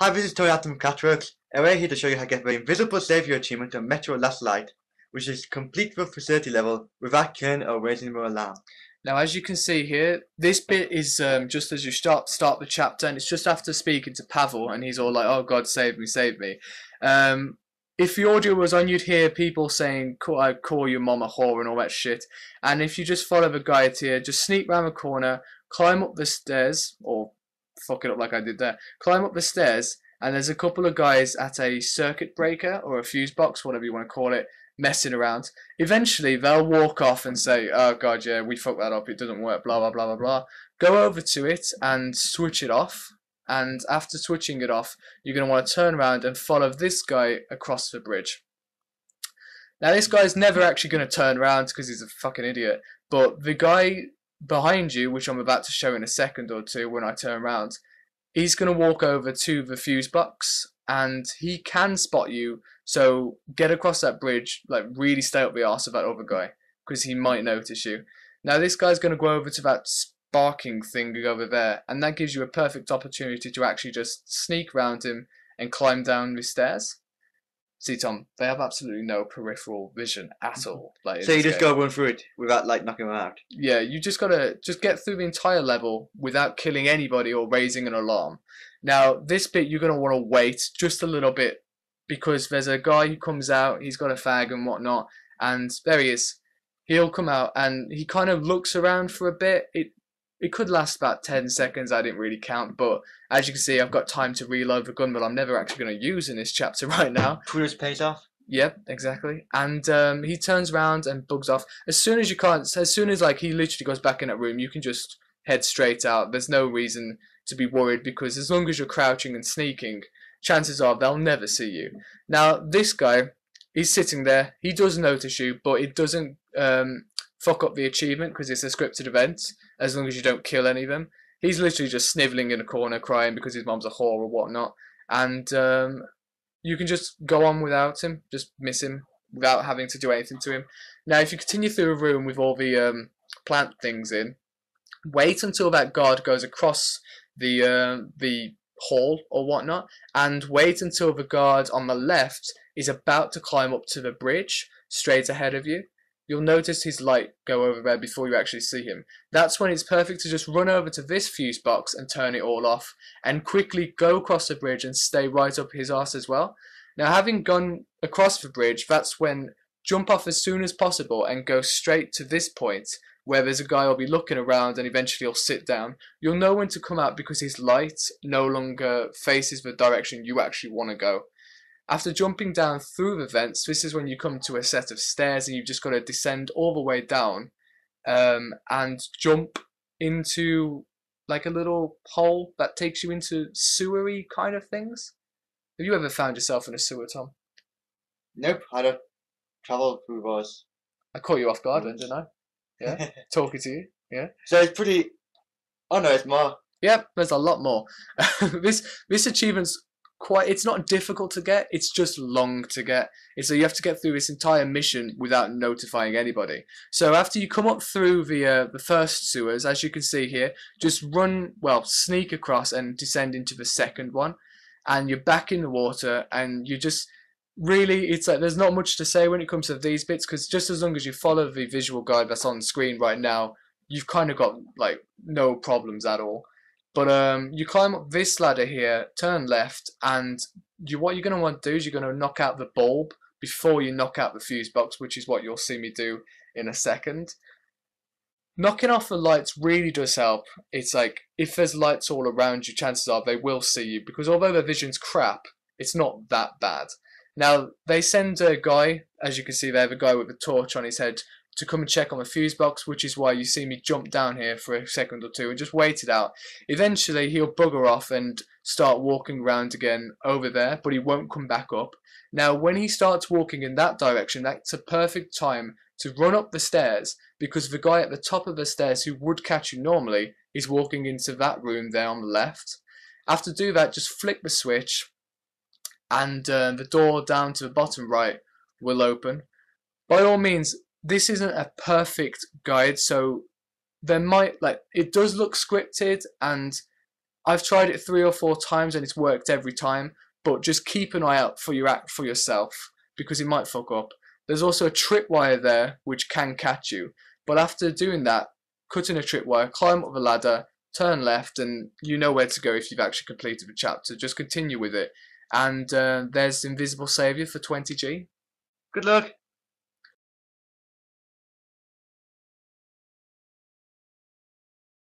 Hi, this is Tony from Catworks, and we're here to show you how to get the Invisible Savior achievement on Metro Last Light, which is complete the facility level without killing or raising the alarm. Now, as you can see here, this bit is just as you start the chapter, and it's just after speaking to Pavel, and he's all like, "Oh God, save me, save me." If the audio was on, you'd hear people saying, call your mom a whore and all that shit. And if you just follow the guide here, just sneak round the corner, climb up the stairs, or fuck it up like I did there, climb up the stairs, and there's a couple of guys at a circuit breaker, or a fuse box, whatever you want to call it, messing around. Eventually, they'll walk off and say, "Oh God, yeah, we fucked that up, it doesn't work, blah, blah, blah, blah, blah." Go over to it and switch it off. And after switching it off, you're going to want to turn around and follow this guy across the bridge. Now, this guy's never actually going to turn around because he's a fucking idiot. But the guy behind you, which I'm about to show in a second or two when I turn around, he's going to walk over to the fuse box and he can spot you. So get across that bridge, like really stay up the arse of that other guy because he might notice you. Now, this guy's going to go over to that barking thing over there, and that gives you a perfect opportunity to actually just sneak around him and climb down the stairs. See, Tom, they have absolutely no peripheral vision at all. Like, so you just gotta run through it without like knocking them out. Yeah, you just gotta get through the entire level without killing anybody or raising an alarm. Now, this bit you're gonna want to wait just a little bit because there's a guy who comes out. He's got a fag and whatnot, and there he is. He'll come out and he kind of looks around for a bit. It could last about 10 seconds, I didn't really count, but as you can see, I've got time to reload the gun that I'm never actually going to use in this chapter right now. Twitter's pays off. Yep, exactly. And he turns around and bugs off. As soon as like he literally goes back in that room, you can just head straight out. There's no reason to be worried because as long as you're crouching and sneaking, chances are they'll never see you. Now, this guy, he's sitting there. He does notice you, but it doesn't fuck up the achievement because it's a scripted event as long as you don't kill any of them. He's literally just snivelling in a corner crying because his mom's a whore or whatnot, and you can just go on without him, just miss him without having to do anything to him. Now, if you continue through a room with all the plant things in, wait until that guard goes across the hall or whatnot, and wait until the guard on the left is about to climb up to the bridge straight ahead of you. You'll notice his light go over there before you actually see him. That's when it's perfect to just run over to this fuse box and turn it all off and quickly go across the bridge and stay right up his arse as well. Now, having gone across the bridge, that's when jump off as soon as possible and go straight to this point where there's a guy who'll be looking around and eventually he'll sit down. You'll know when to come out because his light no longer faces the direction you actually want to go. After jumping down through the vents, this is when you come to a set of stairs and you've just got to descend all the way down and jump into like a little hole that takes you into sewery kind of things. Have you ever found yourself in a sewer, Tom? Nope, I don't travel through those. I caught you off guard then, didn't I? Yeah, talking to you, yeah. So it's pretty... Oh no, it's more. Yep, there's a lot more. This achievement's it's not difficult to get, it's just long to get. So you have to get through this entire mission without notifying anybody. So after you come up through the first sewers, as you can see here, just sneak across and descend into the second one, and you're back in the water, and you just really, it's like there's not much to say when it comes to these bits, because just as long as you follow the visual guide that's on the screen right now, you've kind of got like no problems at all. But you climb up this ladder here, turn left, and what you're going to want to do is you're going to knock out the bulb before you knock out the fuse box, which is what you'll see me do in a second. Knocking off the lights really does help. It's like, if there's lights all around you, chances are they will see you, because although their vision's crap, it's not that bad. Now, they send a guy, as you can see there, the guy with a torch on his head, to come and check on the fuse box, which is why you see me jump down here for a second or two and just wait it out. Eventually he'll bugger off and start walking around again over there, but he won't come back up. Now, when he starts walking in that direction, that's a perfect time to run up the stairs, because the guy at the top of the stairs who would catch you normally is walking into that room there on the left. After do that, just flick the switch and the door down to the bottom right will open. By all means, this isn't a perfect guide, so there might, it does look scripted, and I've tried it 3 or 4 times and it's worked every time, but just keep an eye out for yourself because it might fuck up. There's also a tripwire there which can catch you, but after doing that, cut in a tripwire, climb up the ladder, turn left, and you know where to go if you've actually completed the chapter. Just continue with it. And there's Invisible Saviour for 20G. Good luck!